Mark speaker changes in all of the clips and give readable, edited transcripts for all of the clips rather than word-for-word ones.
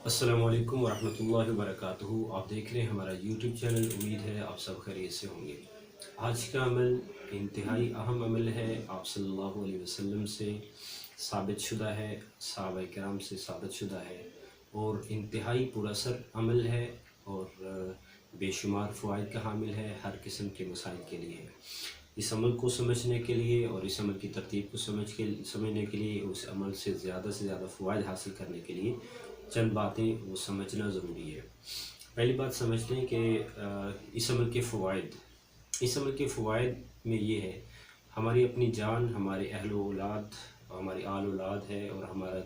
Speaker 1: अस्सलाम वालेकुम वरहमतुल्लाहि वबरकातुहू। आप देख रहे हैं हमारा यूट्यूब चैनल। उम्मीद है आप सब खैरियत से होंगे। आज का अमल इंतहाई अहम अमल है, आप सल्लल्लाहु अलैहि वसल्लम से साबित शुदा है, सहाबा किराम से साबित शुदा है और इंतहाई पुरअसर अमल है और बेशुमार फ़वाइद का हामिल है, हर किस्म के मसाइल के लिए है। इस अमल को समझने के लिए और इस अमल की तरतीब को समझने के लिए, उस अमल से ज़्यादा फ़वाइद हासिल करने के लिए चंद बातें वो समझना ज़रूरी है। पहली बात समझ लें कि इस अमल के फ़वाइद में ये है, हमारी अपनी जान, हमारे अहल औलाद, हमारी आल औलाद है और हमारा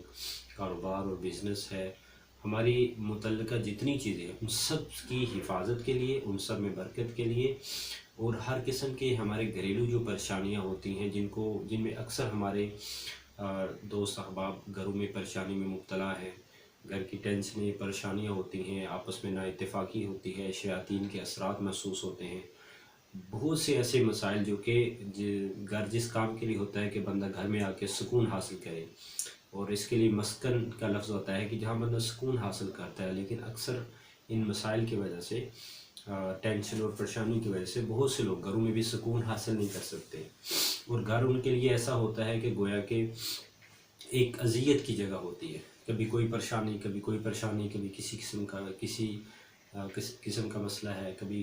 Speaker 1: कारोबार और बिज़नेस है, हमारी मुतल्लिका जितनी चीज़ें हैं उन सब की हिफाजत के लिए, उन सब में बरकत के लिए और हर किस्म के हमारे घरेलू जो परेशानियां होती हैं जिनमें अक्सर हमारे दोस्त अहबाब घरों में परेशानी में मुब्तला है, घर की टेंशनें परेशानियां होती हैं, आपस में नाइत्तेफाकी होती है, शयातीन के असरात महसूस होते हैं, बहुत से ऐसे मसाइल जो कि घर जिस काम के लिए होता है कि बंदा घर में आके सुकून हासिल करे और इसके लिए मस्कन का लफ्ज़ होता है कि जहाँ बंदा सुकून हासिल करता है, लेकिन अक्सर इन मसाइल की वजह से टेंशन और परेशानी की वजह से बहुत से लोग घरों में भी सुकून हासिल नहीं कर सकते और घर उनके लिए ऐसा होता है कि गोया के एक अज़ियत की जगह होती है। कभी कोई परेशानी, कभी किसी किस्म का मसला है, कभी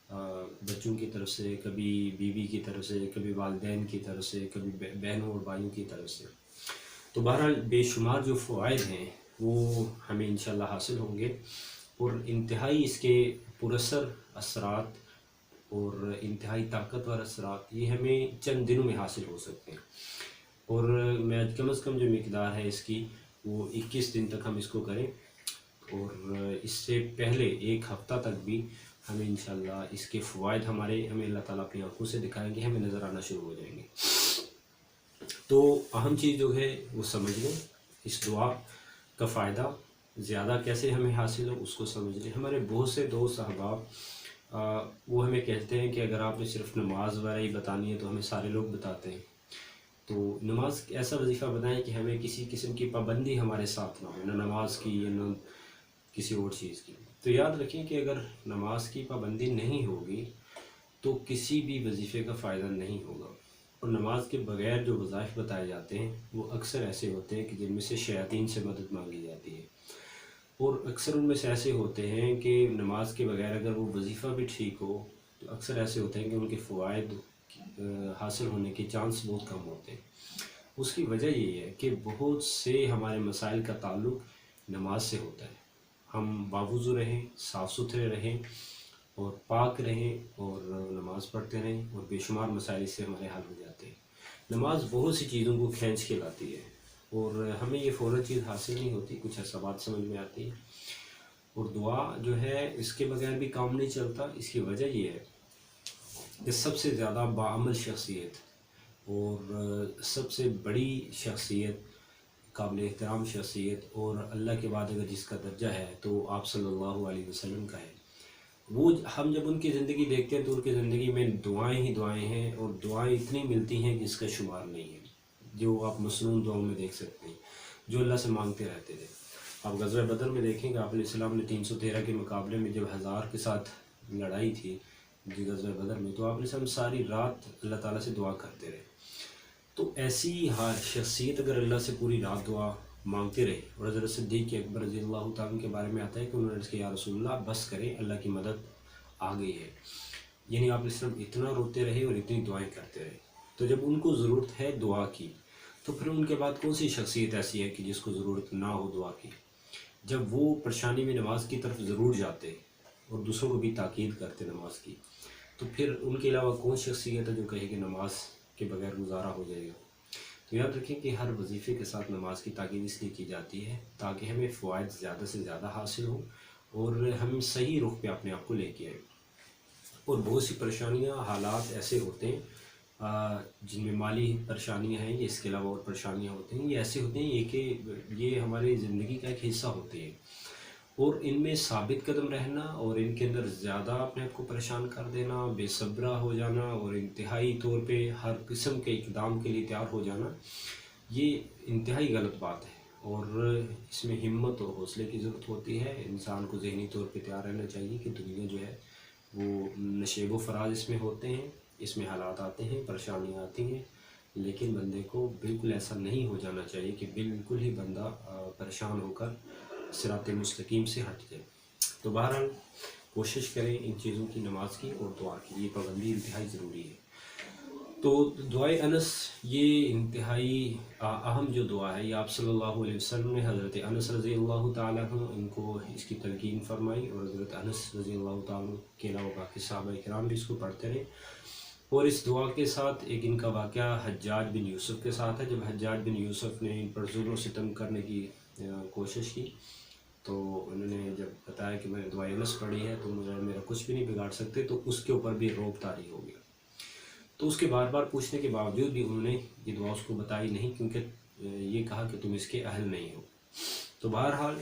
Speaker 1: बच्चों की तरफ से, कभी बीवी की तरफ से, कभी वालिदैन की तरफ से, कभी बहनों और भाइयों की तरफ से। तो बहरहाल बेशुमार जो फ़वाइद हैं वो हमें इंशाल्लाह हासिल होंगे और इंतहाई इसके पुरअसर असरात और इंतहाई ताकतवर असरात ये हमें चंद दिनों में हासिल हो सकते हैं और मैं कम अज़ कम जो मिकदार है इसकी वो 21 दिन तक हम इसको करें और इससे पहले एक हफ़्ता तक भी हमें इंशाल्लाह इसके फ़वाइद हमें अल्लाह ताला अपनी आंखों से दिखाएंगे, हमें नज़र आना शुरू हो जाएंगे। तो अहम चीज़ जो है वो समझ लें, इस दुआ का फ़ायदा ज़्यादा कैसे हमें हासिल हो उसको समझ लें। हमारे बहुत से दोस्त अहबाब वो हमें कहते हैं कि अगर आपने सिर्फ नमाज वगैरह ही बतानी है तो हमें सारे लोग बताते हैं, तो नमाज ऐसा वजीफ़ा बताएं कि हमें किसी किस्म की पाबंदी हमारे साथ ना हो, ना नमाज की या न किसी और चीज़ की। तो याद रखें कि अगर नमाज की पाबंदी नहीं होगी तो किसी भी वजीफ़े का फ़ायदा नहीं होगा और नमाज के बग़ैर जो वज़ाइफ बताए जाते हैं वो अक्सर ऐसे होते हैं कि जिनमें से शयातीन से मदद मांगी जाती है और अक्सर उनमें से ऐसे होते हैं कि नमाज के बग़ैर अगर वो वजीफ़ा भी ठीक हो तो अक्सर ऐसे होते हैं कि उनके फ़वाइद हासिल होने के चांस बहुत कम होते हैं। उसकी वजह यही है कि बहुत से हमारे मसाइल का ताल्लुक़ नमाज से होता है। हम बावुज़ू रहें, साफ़ सुथरे रहें और पाक रहें और नमाज़ पढ़ते रहें और बेशुमार मसाइल इससे हमारे हल हो जाते हैं। नमाज बहुत सी चीज़ों को खींच के लाती है और हमें ये फ़ौरन चीज़ हासिल नहीं होती, कुछ ऐसा बात समझ में आती है और दुआ जो है इसके बगैर भी काम नहीं चलता। इसकी वजह ये है कि सबसे ज़्यादा बाअमल शख्सियत और सबसे बड़ी शख्सियत, काबिल एहतराम शख्सियत और अल्लाह के बाद अगर जिसका दर्जा है तो आप सल्लल्लाहु अलैहि वसल्लम का है। वो हम जब उनकी ज़िंदगी देखते हैं तो उनकी ज़िंदगी में दुआएं ही दुआएं हैं और दुआएं इतनी मिलती हैं जिसका शुमार नहीं है, जो आप मसनून दुआओं में देख सकते हैं, जो अल्लाह से मांगते रहते थे। आप ग़ज़वा बदर में देखेंगे, आप अलैहिस्सलाम ने 313 के मुकाबले में जब 1000 के साथ लड़ाई थी जी ग़ज़वा बदर में, तो आपने सब सारी रात अल्लाह ताला से दुआ करते रहे। तो ऐसी हर शख्सियत अगर अल्लाह से पूरी रात दुआ मांगते रहे और हज़रत सिद्दीक़ अकबर रज़ियल्लाहु तआला के बारे में आता है कि उन्होंने कहा या रसूलल्लाह बस करें, अल्लाह की मदद आ गई है, यानी आप सिर्फ इतना रोते रहे और इतनी दुआएं करते रहे। तो जब उनको ज़रूरत है दुआ की तो फिर उनके बाद कौन सी शख्सियत ऐसी है कि जिसको ज़रूरत ना हो दुआ की। जब वो परेशानी में नमाज की तरफ ज़रूर जाते और दूसरों को भी ताकीद करते नमाज की, तो फिर उनके अलावा कौन शख्सियत है जो कहे कि नमाज के बगैर गुजारा हो जाएगा। तो याद रखें कि हर वजीफ़े के साथ नमाज की ताकीद इसलिए की जाती है ताकि हमें फ़वाइद ज़्यादा से ज़्यादा हासिल हो और हम सही रुख पे अपने आप को लेके आए। और बहुत सी परेशानियां, हालात ऐसे होते हैं जिनमें माली परेशानियां हैं, ये इसके अलावा और परेशानियां होती हैं, ये ऐसे होते हैं ये हमारी ज़िंदगी का एक हिस्सा होते हैं और इनमें साबित कदम रहना और इनके अंदर ज़्यादा अपने आप को परेशान कर देना, बेसब्रा हो जाना और इंतहाई तौर पे हर किस्म के इक़दाम के लिए तैयार हो जाना, ये इंतहाई गलत बात है। اور اس میں ہمت اور حوصلے کی ضرورت ہوتی ہے. انسان کو ذہنی طور پہ تیار رہنا چاہیے کہ دنیا جو ہے وہ نشیب و فراز اس میں ہوتے ہیں، اس میں حالات آتے ہیں، پریشانیاں آتی ہیں، لیکن بندے کو بالکل ایسا نہیں ہو جانا چاہیے کہ بالکل ہی بندہ پریشان ہو کر صراط مستقیم سے ہٹ جائے. تو بہرحال کوشش کریں ان چیزوں کی، نماز کی اور دعا کی، یہ پابندی انتہائی ضروری ہے. تو دعائے انس یہ انتہائی اہم جو دعا ہے، یہ آپ صلی اللہ علیہ وسلم نے حضرت انس رضی اللہ تعالیٰ عنہ ان کو اس کی تلقین فرمائی، اور حضرت انس رضی اللہ تعالیٰ کے علاوہ باقی صحابہ کرام بھی اس کو پڑھتے رہے. اور اس دعا کے ساتھ ایک ان کا واقعہ حجاج بن یوسف کے ساتھ ہے. جب حجاج بن یوسف نے ان پر ظلم و ستم کرنے کی کوشش کی تو انہوں نے جب بتایا کہ میں نے دعائے انس پڑھی ہے تو میرا کچھ بھی نہیں بگاڑ سکتے، تو اس کے اوپر بھی رعب طاری ہو گیا. تو اس کے بار بار پوچھنے کے باوجود بھی انہوں نے یہ دعا اس کو بتائی نہیں، کیونکہ یہ کہا کہ تم اس کے اہل نہیں ہو. تو بہرحال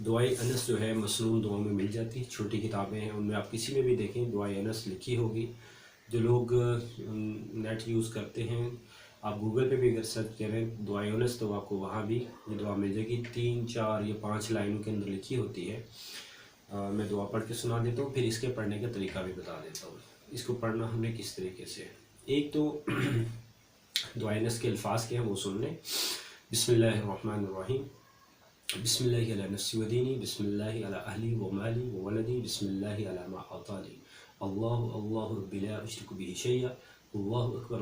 Speaker 1: دعائے انس جو ہے مسنون دعاؤں میں مل جاتی، چھوٹی کتابیں ہیں، ان میں آپ کسی میں بھی دیکھیں دعائے انس لکھی ہوگی. جو لوگ نیٹ یوز کرتے ہیں، آپ گوگل پہ بھی اگر سرچ کریں دعائے انس تو آپ کو وہاں بھی یہ دعا مل جائے گی. 3 4 یا 5 لائنوں کے اندر لکھی ہوتی ہے. میں دعا پڑھ کے سنا دیتا ہوں، پھر اس کے پڑھنے کا طریقہ بھی بتا دیتا ہوں. اس کو پڑھنا ہم نے کس طریقے سے، ایک تو دعائے انس کے الفاظ کے ہیں وہ سن لیں. بسم اللہ الرحمن الرحیم. بسم اللہ علی نفسی و دینی، بسم اللہ علی اہلی و مالی و ولدی، بسم اللہ علی ما اعطانی. اللہ اللہ رب لا اشرک به شیئا، اللہ اکبر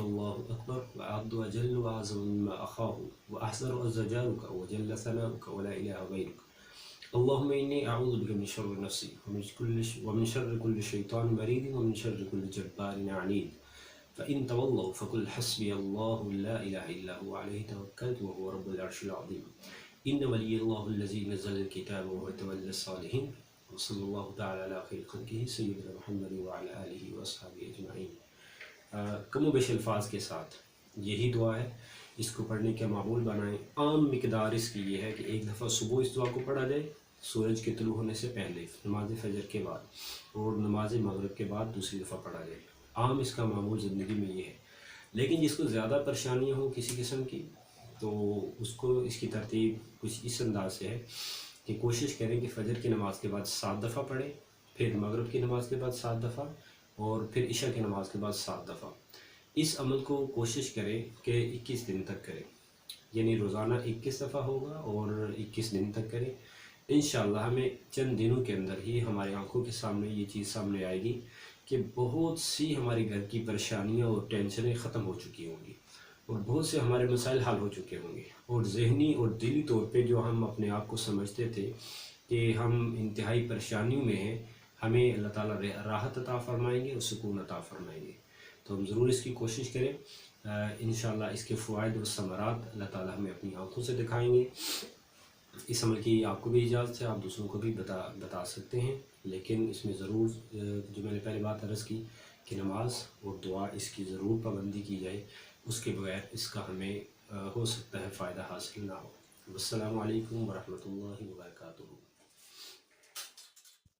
Speaker 1: وعد وجل وعظم مما اخاف واحذر عز جارك وجل ثناؤك ولا اله غيرك. اللهم إني أعوذ بك من شر نفسي ومن شر كل شيطان مريد ومن شر كل جبار عنيد، فإن تولوا فقل حسبي الله لا إله إلا هو عليه توكلت وهو رب العرش العظيم. إن ولي الله الذي نزل الكتاب وهو يتولى الصالحين. وصلى الله تعالى على خير خلقه سيدنا محمد وعلى آله وأصحابه أجمعين. کم و بیش الفاظ کے ساتھ یہی دعا ہے، اس کو پڑھنے کا معمول بنائیں. عام مقدار اس کی یہ ہے کہ ایک دفعہ صبح اس دعا کو پڑھا جائے سورج کے طلوع ہونے سے پہلے، نماز فجر کے بعد، اور نماز مغرب کے بعد دوسری دفعہ پڑھا جائے. عام اس کا معمول زندگی میں یہ ہے. لیکن جس کو زیادہ پریشانیاں ہوں کسی قسم کی تو اس کو اس کی ترتیب کچھ اس انداز سے ہے کہ کوشش کریں کہ فجر کی نماز کے بعد 7 دفعہ پڑھیں، پھر مغرب کی نماز کے بعد 7 دفعہ، اور پھر عشاء کی نماز کے بعد 7 دفعہ. اس عمل کو کوشش کریں کہ 21 دن تک کریں، یعنی روزانہ 21 دفعہ ہوگا اور 21 دن تک کریں. انشاءاللہ ہمیں چند دنوں کے اندر ہی ہماری آنکھوں کے سامنے یہ چیز سامنے آئے گی کہ بہت سی ہمارے گھر کی پریشانیاں اور ٹینشنیں ختم ہو چکی ہوں گی، اور بہت سے ہمارے مسائل حل ہو چکے ہوں گے. اور ذہنی اور دلی طور پہ جو ہم اپنے آپ کو سمجھتے تھے کہ ہم انتہائی پریشانیوں میں ہیں، ہمیں اللہ تعالیٰ راحت عطا فرمائیں گے اور سکون عطا فرمائیں گے. تو ہم ضرور اس کی کوشش کریں. انشاءاللہ اس کے فوائد و ثمرات اللہ تعالیٰ ہمیں اپنی آنکھوں سے دکھائیں گے. اس عمل کی آپ کو بھی اجازت ہے، آپ دوسروں کو بھی بتا سکتے ہیں، لیکن اس میں ضرور جو میں نے پہلے بات عرض کی کہ نماز اور دعا اس کی ضرور پابندی کی جائے، اس کے بغیر اس کا ہمیں ہو سکتا ہے فائدہ حاصل نہ ہو. السلام علیکم ورحمۃ اللہ وبرکاتہ.